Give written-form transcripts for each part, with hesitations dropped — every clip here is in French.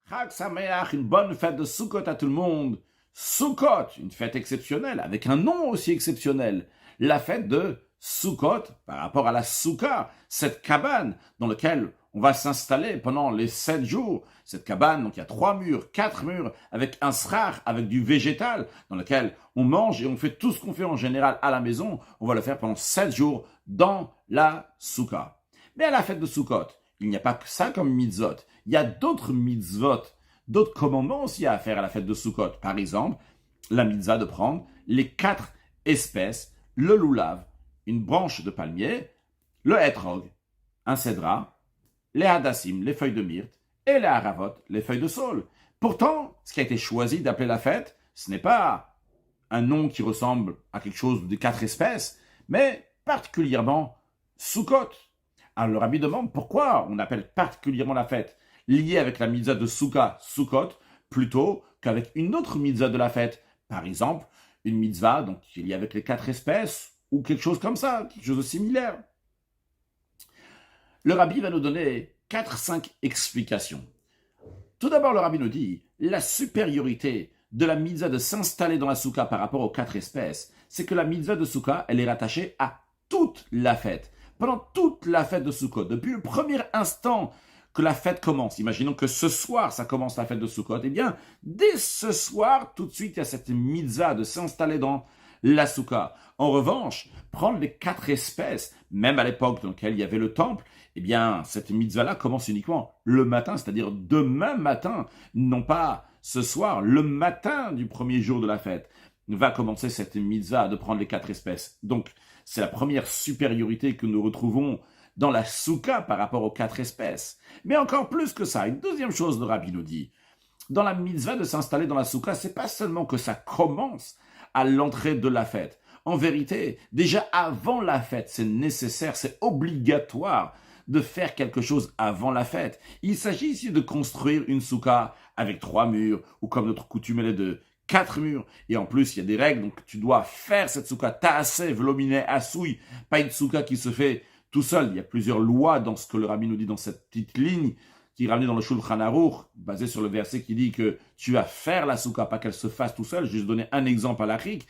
Chag Sameach, une bonne fête de Sukkot à tout le monde. Sukkot, une fête exceptionnelle, avec un nom aussi exceptionnel. La fête de Sukkot, par rapport à la Souka, cette cabane dans laquelle on va s'installer pendant les 7 jours. Cette cabane, donc il y a 3 murs, 4 murs, avec un srar, avec du végétal, dans lequel on mange et on fait tout ce qu'on fait en général à la maison. On va le faire pendant 7 jours dans la Souka. Mais à la fête de Sukkot, il n'y a pas que ça comme mitzvot. Il y a d'autres mitzvot, d'autres commandements aussi à faire à la fête de Sukkot. Par exemple, la mitzvah de prendre les 4 espèces, le loulav, une branche de palmier, le hétrog, un cédra, les hadassim, les feuilles de myrte, et les haravot, les feuilles de saule. Pourtant, ce qui a été choisi d'appeler la fête, ce n'est pas un nom qui ressemble à quelque chose des 4 espèces, mais particulièrement Sukkot. Alors le rabbi demande pourquoi on appelle particulièrement la fête liée avec la mitzvah de Souka, Sukkot, plutôt qu'avec une autre mitzvah de la fête. Par exemple, une mitzvah donc, qui est liée avec les 4 espèces, ou quelque chose comme ça, quelque chose de similaire. Le rabbi va nous donner 4-5 explications. Tout d'abord, le rabbi nous dit la supériorité de la mitzvah de s'installer dans la souka par rapport aux 4 espèces, c'est que la mitzvah de souka, elle est rattachée à toute la fête. Pendant toute la fête de Sukkot, depuis le premier instant que la fête commence, imaginons que ce soir, ça commence la fête de Sukkot, eh bien, dès ce soir, tout de suite, il y a cette mitzvah de s'installer dans la souka. En revanche, prendre les 4 espèces, même à l'époque dans laquelle il y avait le temple, eh bien, cette mitzvah-là commence uniquement le matin, c'est-à-dire demain matin, non pas ce soir, le matin du premier jour de la fête, va commencer cette mitzvah de prendre les 4 espèces. Donc, c'est la première supériorité que nous retrouvons dans la souka par rapport aux 4 espèces. Mais encore plus que ça, une deuxième chose, le rabbi nous dit, dans la mitzvah de s'installer dans la souka, c'est pas seulement que ça commence à l'entrée de la fête. En vérité, déjà avant la fête, c'est nécessaire, c'est obligatoire de faire quelque chose avant la fête. Il s'agit ici de construire une souka avec 3 murs, ou comme notre coutume elle est de 4 murs, et en plus il y a des règles, donc tu dois faire cette souka ta'aseh v'lo minei asui, pas une souka qui se fait tout seul. Il y a plusieurs lois dans ce que le rabbi nous dit dans cette petite ligne, qui est ramenée dans le Shulchan Aruch, basé sur le verset qui dit que tu vas faire la souka, pas qu'elle se fasse tout seul. Je vais juste donner un exemple à l'Afrique.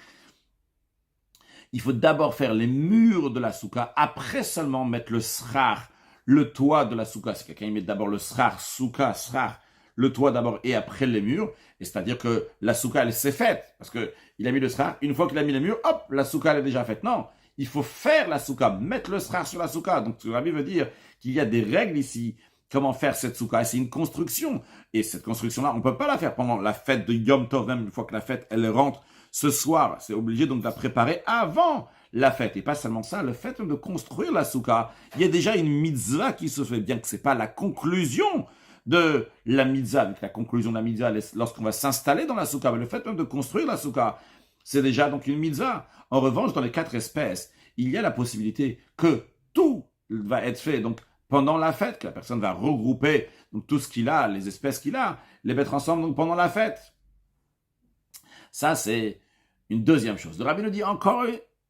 Il faut d'abord faire les murs de la souka, après seulement mettre le srar, le toit de la souka. Si quelqu'un met d'abord le srar, souka, srar, le toit d'abord et après les murs, et c'est-à-dire que la souka, elle s'est faite, parce qu'il a mis le srar, une fois qu'il a mis les murs, hop, la souka, elle est déjà faite. Non, il faut faire la souka, mettre le srar sur la souka. Donc, ce que Rabbi veut dire qu'il y a des règles ici, comment faire cette souka. Et c'est une construction. Et cette construction-là, on ne peut pas la faire pendant la fête de Yom Tov, même une fois que la fête, elle rentre ce soir. C'est obligé donc de la préparer avant la fête. Et pas seulement ça, le fait de construire la souka, il y a déjà une mitzvah qui se fait, bien que ce n'est pas la conclusion de la mitzvah. Avec la conclusion de la mitzvah, lorsqu'on va s'installer dans la souka, mais le fait même de construire la souka, c'est déjà donc une mitzvah. En revanche, dans les 4 espèces, il y a la possibilité que tout va être fait donc pendant la fête, que la personne va regrouper donc tout ce qu'il a, les espèces qu'il a, les mettre ensemble donc pendant la fête. Ça, c'est une deuxième chose. Le rabbi nous dit encore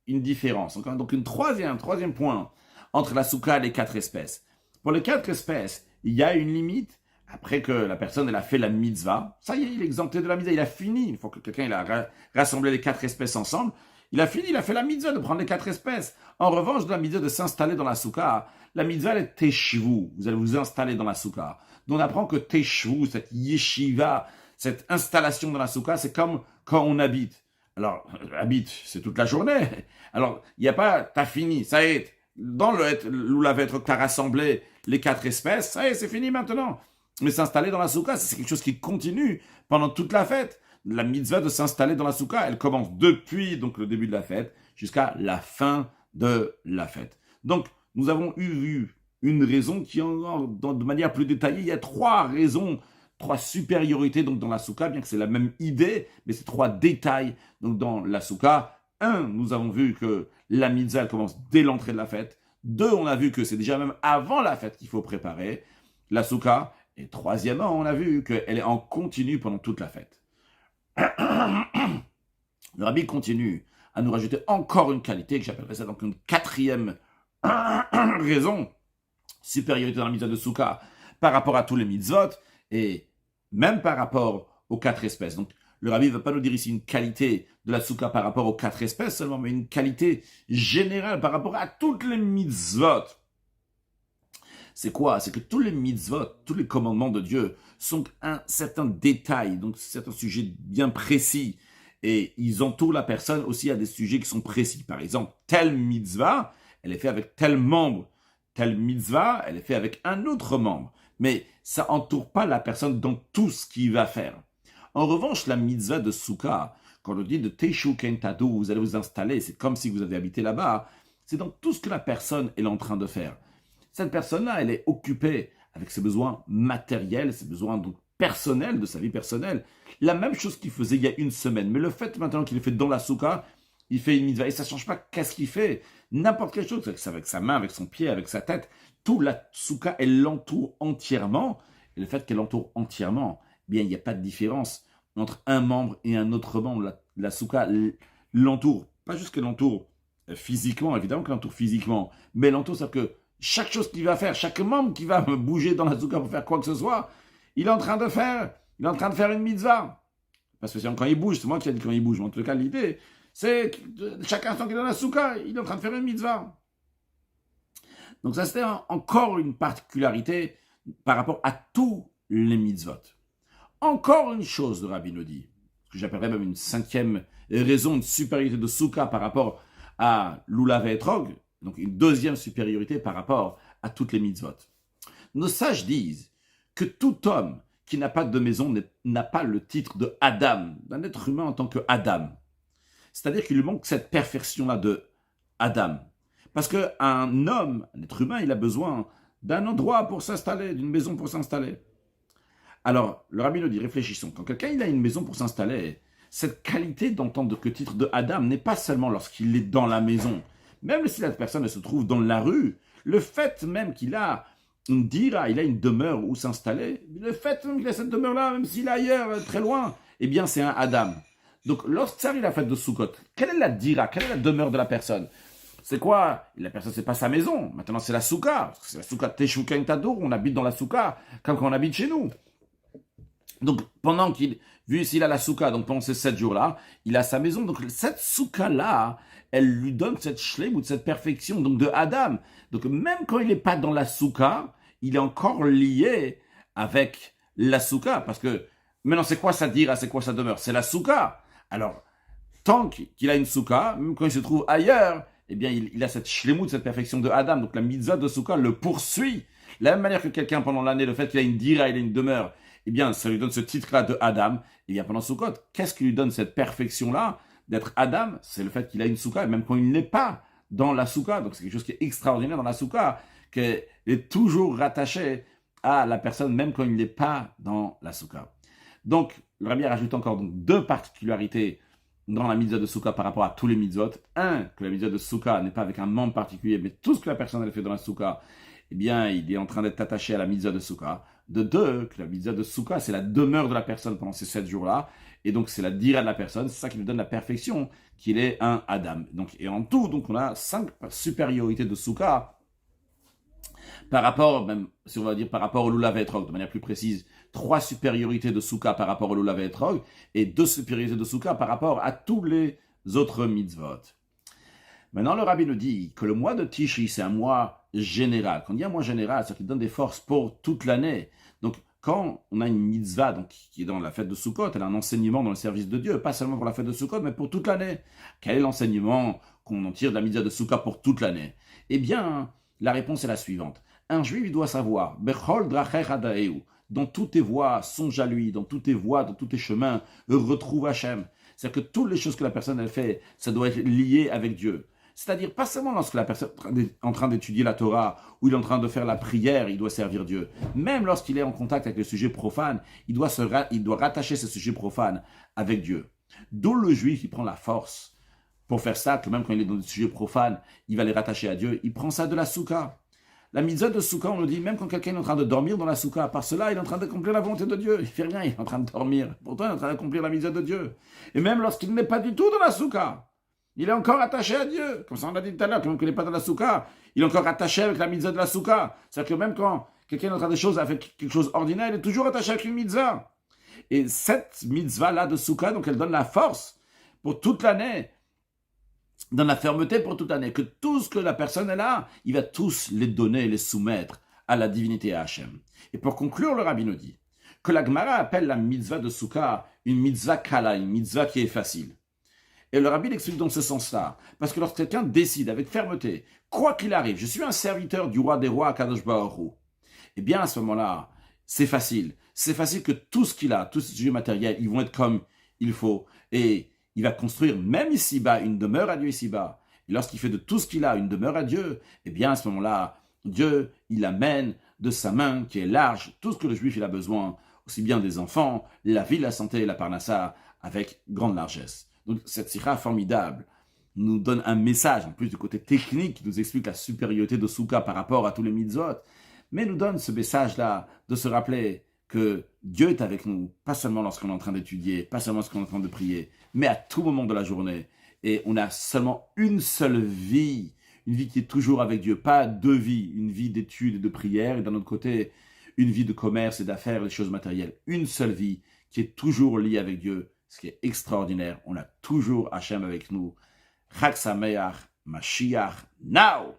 une différence, encore donc une troisième point entre la souka et les 4 espèces. Pour les 4 espèces, il y a une limite. Après que la personne elle a fait la mitzvah, ça y est, il est exempté de la mitzvah, il a fini. Une fois que quelqu'un il a rassemblé les 4 espèces ensemble, il a fini, il a fait la mitzvah de prendre les 4 espèces. En revanche, de la mitzvah de s'installer dans la souka, la mitzvah elle est teshvu, vous allez vous installer dans la souka. Donc on apprend que teshvu, cette yeshiva, cette installation dans la souka, c'est comme quand on habite. Alors, habite, c'est toute la journée. Alors, il n'y a pas, t'as fini, ça y est, dans le loulav que t'as rassemblé les 4 espèces, ça y est, c'est fini maintenant. Mais s'installer dans la souka, c'est quelque chose qui continue pendant toute la fête. La mitzvah de s'installer dans la souka, elle commence depuis donc le début de la fête jusqu'à la fin de la fête. Donc, nous avons vu une raison qui, de manière plus détaillée, il y a 3 raisons, 3 supériorités donc dans la souka, bien que c'est la même idée, mais c'est 3 détails donc dans la souka. 1, nous avons vu que la mitzvah elle commence dès l'entrée de la fête. 2, on a vu que c'est déjà même avant la fête qu'il faut préparer la souka. Et 3e, on a vu qu'elle est en continu pendant toute la fête. Le rabbi continue à nous rajouter encore une qualité, que j'appellerais ça donc une 4e raison, supériorité dans la mitzvah de souka par rapport à tous les mitzvot. Et même par rapport aux 4 espèces. Donc, le rabbi ne va pas nous dire ici une qualité de la souka par rapport aux 4 espèces seulement, mais une qualité générale par rapport à toutes les mitzvot. C'est quoi? C'est que tous les mitzvot, tous les commandements de Dieu sont un certain détail, donc c'est un sujet bien précis. Et ils entourent la personne aussi à des sujets qui sont précis. Par exemple, telle mitzvah, elle est faite avec tel membre. Telle mitzvah, elle est faite avec un autre membre. Mais ça entoure pas la personne dans tout ce qu'il va faire. En revanche, la mitzvah de Souka, quand on dit de Teishu Kentadu, vous allez vous installer, c'est comme si vous avez habité là-bas, c'est dans tout ce que la personne est en train de faire. Cette personne-là, elle est occupée avec ses besoins matériels, ses besoins donc personnels, de sa vie personnelle. La même chose qu'il faisait il y a une semaine. Mais le fait maintenant qu'il est fait dans la souka, il fait une mitzvah. Et ça ne change pas qu'est-ce qu'il fait. N'importe quelle chose, avec sa main, avec son pied, avec sa tête. Tout la souka, elle l'entoure entièrement. Et le fait qu'elle l'entoure entièrement, eh bien, il n'y a pas de différence entre un membre et un autre membre. La souka l'entoure. Pas juste qu'elle l'entoure physiquement, évidemment qu'elle l'entoure physiquement. Mais elle l'entoure, c'est-à-dire que chaque chose qu'il va faire, chaque membre qui va bouger dans la souka pour faire quoi que ce soit, il est en train de faire une mitzvah. Pas spécialement quand il bouge, c'est moi qui ai dit quand il bouge. Mais en tout cas, l'idée, c'est que chaque instant qu'il est dans la souka, il est en train de faire une mitzvah. Donc ça, c'était encore une particularité par rapport à tous les mitzvot. Encore une chose, le rabbi nous dit, que j'appellerais même une 5e raison de supériorité de souka par rapport à l'oulav et etrog, donc une 2e supériorité par rapport à toutes les mitzvot. Nos sages disent que tout homme qui n'a pas de maison n'a pas le titre de Adam, d'un être humain en tant que Adam. C'est-à-dire qu'il lui manque cette perfection-là de Adam. Parce qu'un homme, un être humain, il a besoin d'un endroit pour s'installer, d'une maison pour s'installer. Alors, le rabbi nous dit, réfléchissons, quand quelqu'un il a une maison pour s'installer, cette qualité d'entendre que titre de Adam n'est pas seulement lorsqu'il est dans la maison. Même si la personne se trouve dans la rue, le fait même qu'il a une dira, il a une demeure où s'installer, le fait même qu'il a cette demeure-là, même s'il est ailleurs, très loin, eh bien c'est un Adam. Donc lorsque ça arrive la fête de Sukkot, quelle est la dira, quelle est la demeure de la personne? C'est quoi? La personne, c'est pas sa maison, maintenant c'est la souka. C'est la souka Teshuken Tadour, on habite dans la souka, comme quand on habite chez nous. Donc pendant vu s'il a la souka, donc pendant ces 7 jours-là, il a sa maison, donc cette souka-là, elle lui donne cette shleimut, cette perfection, donc de Adam. Donc même quand il n'est pas dans la souka, il est encore lié avec la souka, parce que maintenant c'est quoi sa dira, c'est quoi sa demeure? C'est la souka. Alors, tant qu'il a une souka, même quand il se trouve ailleurs, eh bien il a cette shleimut, cette perfection de Adam, donc la mitzvah de souka le poursuit. De la même manière que quelqu'un pendant l'année, le fait qu'il a une dira, il a une demeure, eh bien ça lui donne ce titre-là de Adam. Et bien pendant Sukkot, qu'est-ce qui lui donne cette perfection-là d'être Adam? C'est le fait qu'il a une souka, et même quand il n'est pas dans la souka, donc c'est quelque chose qui est extraordinaire dans la souka, qu'elle est toujours rattachée à la personne, même quand il n'est pas dans la souka. Donc, le rabbi rajoute encore donc 2 particularités dans la mitzvah de souka par rapport à tous les mitzvot. Un, que la mitzvah de souka n'est pas avec un membre particulier, mais tout ce que la personne a fait dans la souka, eh bien, il est en train d'être attaché à la mitzvah de souka. De 2, que la mitzvah de souka, c'est la demeure de la personne pendant ces 7 jours-là, et donc c'est la dira de la personne, c'est ça qui lui donne la perfection, qu'il est un Adam. Donc, et en tout, donc on a 5 supériorités de souka par rapport, même si on va dire par rapport au lulav et etrog, de manière plus précise, 3 supériorités de souka par rapport au lulav et etrog, et 2 supériorités de souka par rapport à tous les autres mitzvot. Maintenant, le rabbi nous dit que le mois de Tishri, c'est un mois général. Quand on dit un mois général, c'est qu'il donne des forces pour toute l'année. Donc, quand on a une mitzvah donc, qui est dans la fête de Sukkot, elle a un enseignement dans le service de Dieu, pas seulement pour la fête de Sukkot, mais pour toute l'année. Quel est l'enseignement qu'on en tire de la mitzvah de Sukkot pour toute l'année? Eh bien, la réponse est la suivante. Un juif, il doit savoir, Bechol drachecha daeu, dans toutes tes voies, songe à lui, dans toutes tes voies, dans tous tes chemins, retrouve Hachem. C'est-à-dire que toutes les choses que la personne elle fait, ça doit être lié avec Dieu. C'est-à-dire pas seulement lorsque la personne est en train d'étudier la Torah, ou il est en train de faire la prière, il doit servir Dieu. Même lorsqu'il est en contact avec les sujets profanes, il doit rattacher ces sujets profanes avec Dieu. D'où le juif, il prend la force pour faire ça, que même quand il est dans des sujets profanes, il va les rattacher à Dieu. Il prend ça de la souka. La mitzvah de souka, on nous dit, même quand quelqu'un est en train de dormir dans la souka, par cela, il est en train d'accomplir la volonté de Dieu. Il fait rien, il est en train de dormir. Pourtant, il est en train d'accomplir la mitzvah de Dieu. Et même lorsqu'il n'est pas du tout dans la souka, il est encore attaché à Dieu. Comme ça, on l'a dit tout à l'heure, que même qu'il n'est pas dans la souka, il est encore attaché avec la mitzvah de la souka. C'est-à-dire que même quand quelqu'un est en train de choses avec quelque chose d'ordinaire, il est toujours attaché avec une mitzvah. Et cette mitzvah-là de Souka, donc elle donne la force pour toute l'année, donne la fermeté pour toute l'année, que tout ce que la personne est là, il va tous les donner et les soumettre à la divinité à Hachem. Et pour conclure, le Rabbi nous dit que la Gemara appelle la mitzvah de Souka une mitzvah kala, une mitzvah qui est facile. Et le Rabbi l'explique dans ce sens-là, parce que lorsque quelqu'un décide avec fermeté, quoi qu'il arrive, je suis un serviteur du roi des rois, Kadosh Baruch Hu, eh bien à ce moment-là, c'est facile. C'est facile que tout ce qu'il a, tous ces objets matériels, ils vont être comme il faut. Et il va construire, même ici-bas, une demeure à Dieu ici-bas. Et lorsqu'il fait de tout ce qu'il a une demeure à Dieu, eh bien à ce moment-là, Dieu, il amène de sa main qui est large tout ce que le juif il a besoin, aussi bien des enfants, la vie, la santé et la parnassa, avec grande largesse. Donc cette sikha formidable nous donne un message, en plus du côté technique, qui nous explique la supériorité de Souka par rapport à tous les mitzvot, mais nous donne ce message-là de se rappeler que Dieu est avec nous, pas seulement lorsqu'on est en train d'étudier, pas seulement lorsqu'on est en train de prier, mais à tout moment de la journée. Et on a seulement une seule vie, une vie qui est toujours avec Dieu, pas deux vies, une vie d'études et de prière, et d'un autre côté, une vie de commerce et d'affaires, des choses matérielles. Une seule vie qui est toujours liée avec Dieu, ce qui est extraordinaire. On a toujours Hachem avec nous. Chag Sameach, Mashiach, now!